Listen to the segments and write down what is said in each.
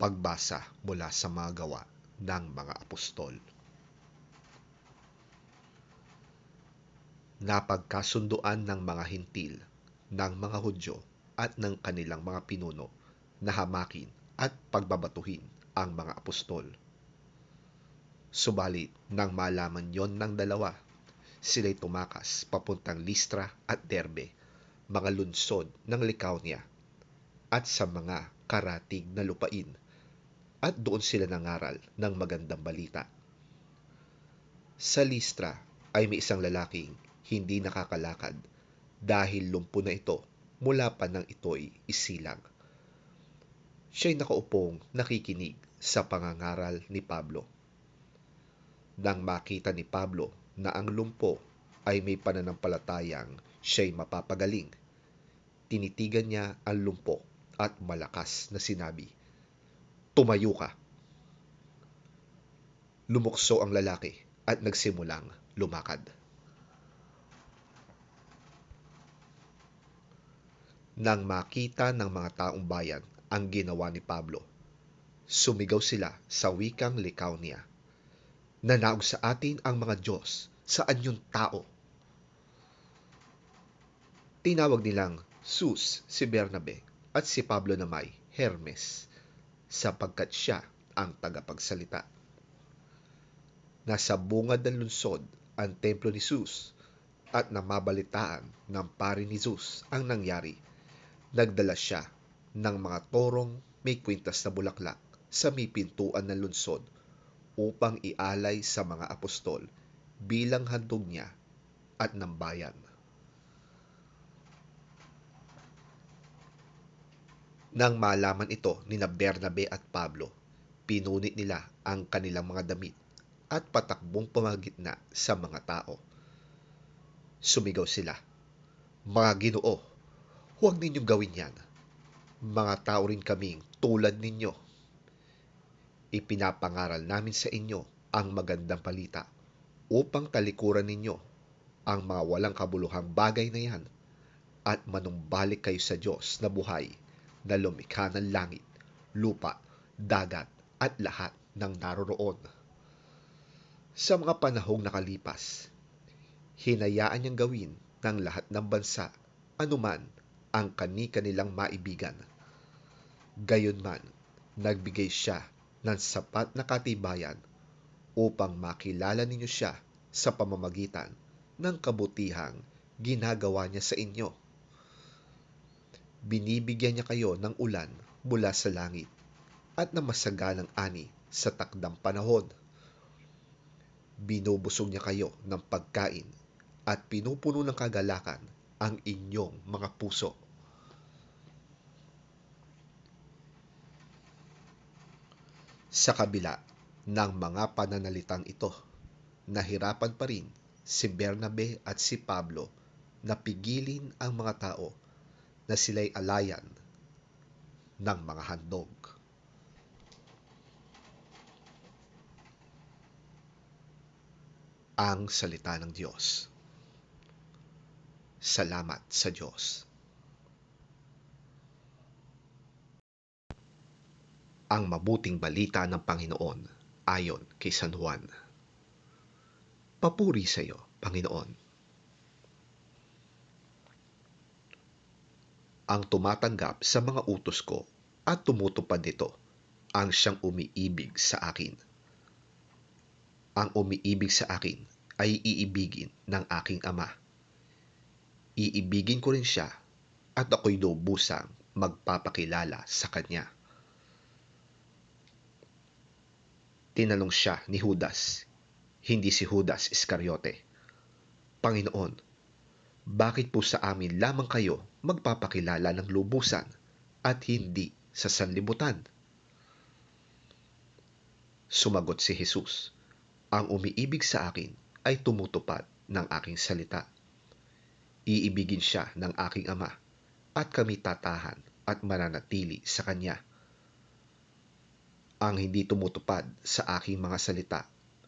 Pagbasa mula sa mga gawa ng mga apostol. Napagkasunduan ng mga Hintil, ng mga Hudyo at ng kanilang mga pinuno na hamakin at pagbabatuhin ang mga apostol. Subalit nang malaman yon ng dalawa, sila'y tumakas papuntang Listra at Derbe, mga lungsod ng Lycaonia, at sa mga karatig na lupain, at doon sila nangaral ng magandang balita. Sa Listra ay may isang lalaking hindi nakakalakad dahil lumpo na ito mula pa nang ito'y isilang. Siya'y nakaupong nakikinig sa pangangaral ni Pablo. Nang makita ni Pablo na ang lumpo ay may pananampalatayang siya'y mapapagaling, tinitigan niya ang lumpo at malakas na sinabi, "Tumayo ka!" Lumukso ang lalaki at nagsimulang lumakad. Nang makita ng mga taong bayan ang ginawa ni Pablo, sumigaw sila sa wikang Lycaonia, "Nanaog sa atin ang mga Diyos sa anyong tao!" Tinawag nilang Zeus si Bernabe at si Pablo na may Hermes, sapagkat siya ang tagapagsalita. Nasa bungad ng lungsod ang templo ni Zeus, at namabalitaan ng pari ni Zeus ang nangyari. Nagdala siya ng mga torong may kwintas na bulaklak sa may pintuan ng lungsod upang ialay sa mga apostol bilang handog niya at ng bayan. Nang malaman ito ni Bernabe at Pablo, pinunit nila ang kanilang mga damit at patakbong pumagitna sa mga tao. Sumigaw sila, "Mga Ginoo, huwag ninyong gawin yan. Mga tao rin kaming tulad ninyo. Ipinapangaral namin sa inyo ang magandang balita upang talikuran ninyo ang mga walang kabuluhang bagay na yan at manumbalik kayo sa Diyos na buhay na lumikha ng langit, lupa, dagat at lahat ng naroroon." Sa mga panahong nakalipas, hinayaan niyang gawin ng lahat ng bansa anuman ang kani-kanilang maibigan. Gayunman, nagbigay siya ng sapat na katibayan upang makilala ninyo siya sa pamamagitan ng kabutihang ginagawa niya sa inyo. Binibigyan niya kayo ng ulan mula sa langit at ng masaganang ani sa takdang panahon. Binubusog niya kayo ng pagkain at pinupuno ng kagalakan ang inyong mga puso. Sa kabila ng mga pananalitang ito, nahirapan pa rin si Bernabe at si Pablo na pigilin ang mga tao na sila'y alayan ng mga handog. Ang salita ng Diyos. Salamat sa Diyos. Ang mabuting balita ng Panginoon ayon kay San Juan. Papuri sa iyo, Panginoon. Ang tumatanggap sa mga utos ko at tumutupad nito ang siyang umiibig sa akin. Ang umiibig sa akin ay iibigin ng aking Ama. Iibigin ko rin siya at ako'y lubusang magpapakilala sa kanya. Tinanong siya ni Judas, hindi si Judas Iscariote, "Panginoon, bakit po sa amin lamang kayo magpapakilala ng lubusan at hindi sa sanlibutan?" Sumagot si Jesus, "Ang umiibig sa akin ay tumutupad ng aking salita. Iibigin siya ng aking Ama at kami tatahan at mananatili sa kanya. Ang hindi tumutupad sa aking mga salita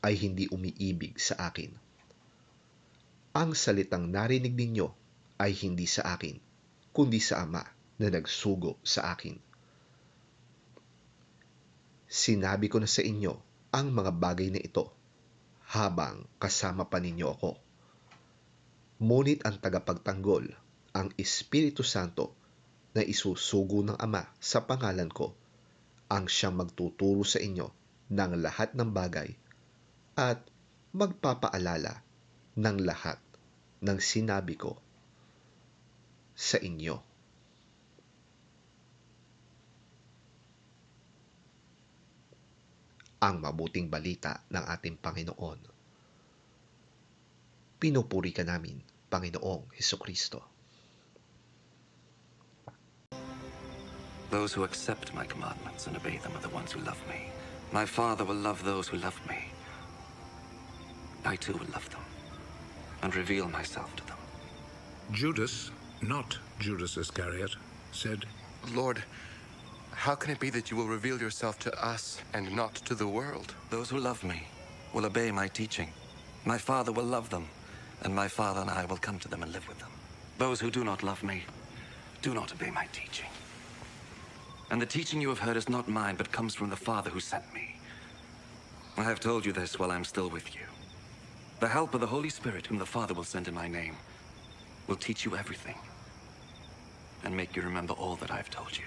ay hindi umiibig sa akin. Ang salitang narinig ninyo ay hindi sa akin, kundi sa Ama na nagsugo sa akin." Sinabi ko na sa inyo ang mga bagay na ito habang kasama pa ninyo ako. Ngunit ang tagapagtanggol, ang Espiritu Santo na isusugo ng Ama sa pangalan ko, ang siyang magtuturo sa inyo ng lahat ng bagay at magpapaalala ng lahat ng sinabi ko sa inyo. Ang mabuting balita ng ating Panginoon. Pinupuri ka namin, Panginoong Hesukristo. Those who accept my commandments and obey them are the ones who love me. My Father will love those who love me. I too will love them and reveal myself to them. Judas, not Judas Iscariot, said, Lord, how can it be that you will reveal yourself to us and not to the world? Those who love me will obey my teaching. My Father will love them, and my Father and I will come to them and live with them. Those who do not love me do not obey my teaching. And the teaching you have heard is not mine, but comes from the Father who sent me. I have told you this while I am still with you. The help of the Holy Spirit, whom the Father will send in my name, will teach you everything and make you remember all that I have told you.